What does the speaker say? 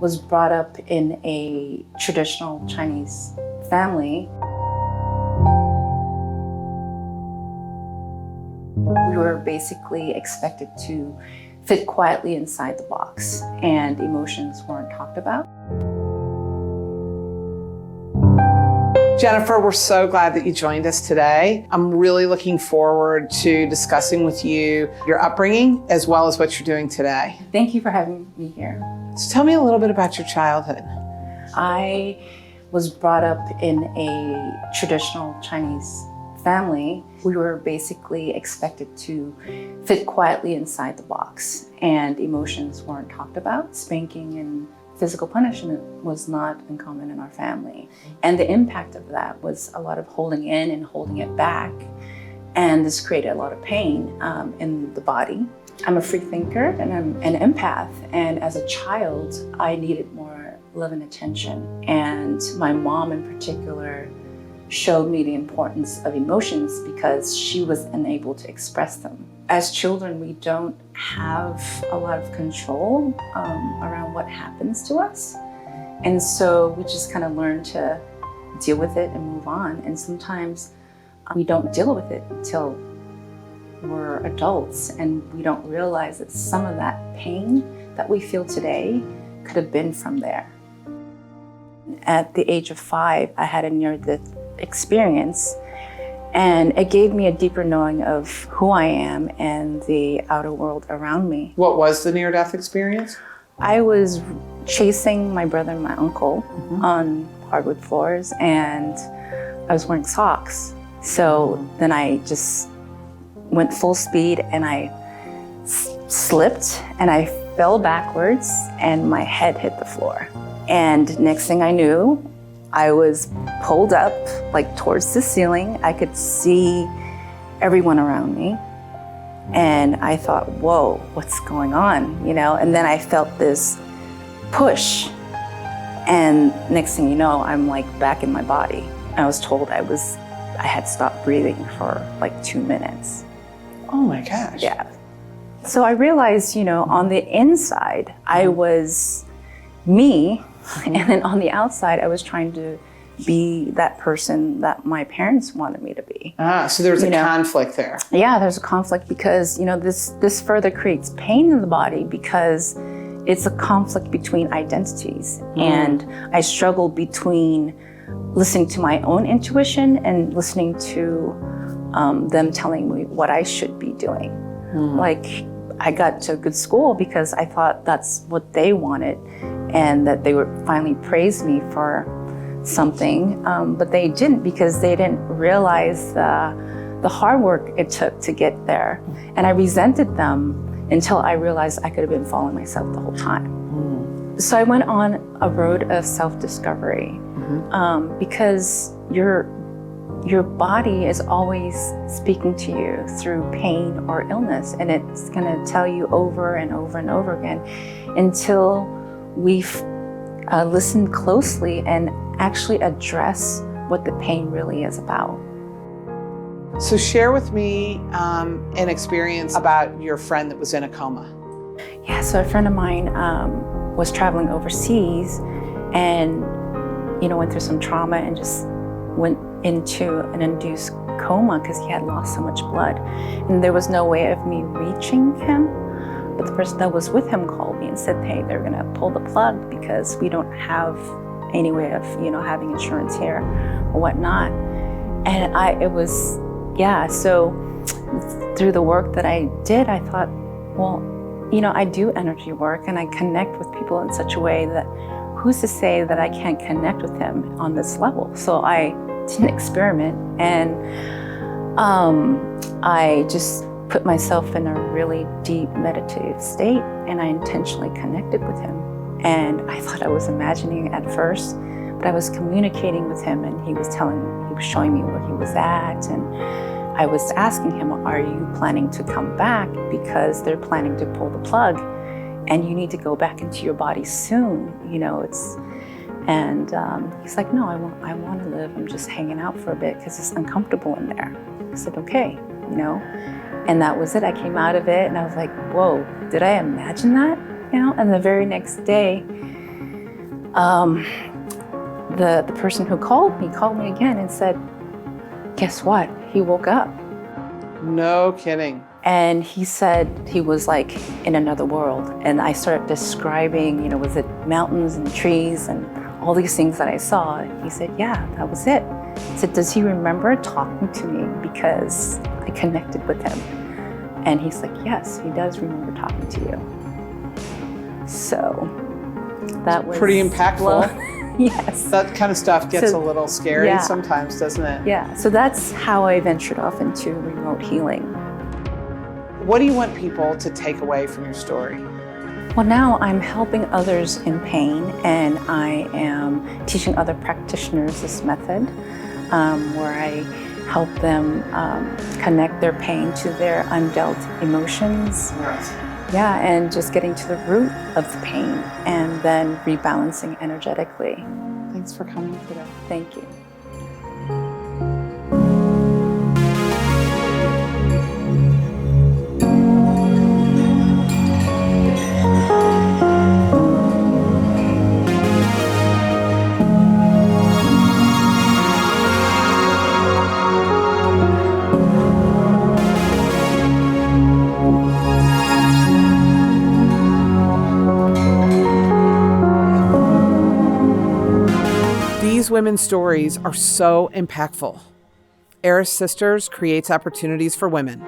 was brought up in a traditional Chinese family. We were basically expected to fit quietly inside the box, and emotions weren't talked about. Jennifer, we're so glad that you joined us today. I'm really looking forward to discussing with you your upbringing as well as what you're doing today. Thank you for having me here. So tell me a little bit about your childhood. I was brought up in a traditional Chinese family. We were basically expected to fit quietly inside the box, and emotions weren't talked about. Spanking and physical punishment was not uncommon in our family. And the impact of that was a lot of holding in and holding it back. And this created a lot of pain in the body. I'm a free thinker and I'm an empath. And as a child, I needed more love and attention. And my mom in particular showed me the importance of emotions because she was unable to express them. As children, we don't have a lot of control around what happens to us. And so we just kind of learn to deal with it and move on. And sometimes we don't deal with it until we're adults, and we don't realize that some of that pain that we feel today could have been from there. At the age of 5, I had a near-death experience, and it gave me a deeper knowing of who I am and the outer world around me. What was the near-death experience? I was chasing my brother and my uncle on hardwood floors, and I was wearing socks. So then I just went full speed and I slipped and I fell backwards and my head hit the floor. And next thing I knew, I was pulled up like towards the ceiling. I could see everyone around me. And I thought, whoa, what's going on? You know, and then I felt this push. And next thing you know, I'm like back in my body. I was told I had stopped breathing for like 2 minutes. Oh my gosh. Yeah. So I realized, you know, on the inside, I was me. And then on the outside, I was trying to be that person that my parents wanted me to be. So there was a conflict there. Yeah, there's a conflict because, you know, this further creates pain in the body because it's a conflict between identities. And I struggled between listening to my own intuition and listening to them telling me what I should be doing. Like, I got to a good school because I thought that's what they wanted and that they would finally praise me for something, but they didn't because they didn't realize the hard work it took to get there. And I resented them until I realized I could have been following myself the whole time. So I went on a road of self-discovery because your body is always speaking to you through pain or illness, and it's gonna tell you over and over and over again until we've listened closely and actually address what the pain really is about. So share with me an experience about your friend that was in a coma. Yeah, so a friend of mine was traveling overseas and, you know, went through some trauma and just went into an induced coma because he had lost so much blood. And there was no way of me reaching him. But the person that was with him called me and said, hey, they're gonna pull the plug because we don't have any way of, you know, having insurance here or whatnot. And so through the work that I did, I thought, well, you know, I do energy work and I connect with people in such a way that who's to say that I can't connect with him on this level? So I did an experiment and I just put myself in a really deep meditative state and I intentionally connected with him. And I thought I was imagining it at first, but I was communicating with him and he was showing me where he was at. And I was asking him, are you planning to come back? Because they're planning to pull the plug and you need to go back into your body soon. You know, he's like, no, I want to live. I'm just hanging out for a bit because it's uncomfortable in there. I said, okay, you know. And that was it. I came out of it and I was like, whoa, did I imagine that? You know, and the very next day, The person who called me again and said, guess what? He woke up. No kidding. And he said he was like in another world. And I started describing, was it mountains and trees and all these things that I saw. He said, yeah, that was it. I said, does he remember talking to me because I connected with him? And he's like, yes, he does remember talking to you. So that was pretty impactful. Well, yes. That kind of stuff gets a little scary sometimes, doesn't it? Yeah, so that's how I ventured off into remote healing. What do you want people to take away from your story? Well, now I'm helping others in pain, and I am teaching other practitioners this method where I help them connect their pain to their undealt emotions. Right. Yeah, and just getting to the root of the pain and then rebalancing energetically. Thanks for coming today. Thank you. These women's stories are so impactful. Arras Sisters creates opportunities for women.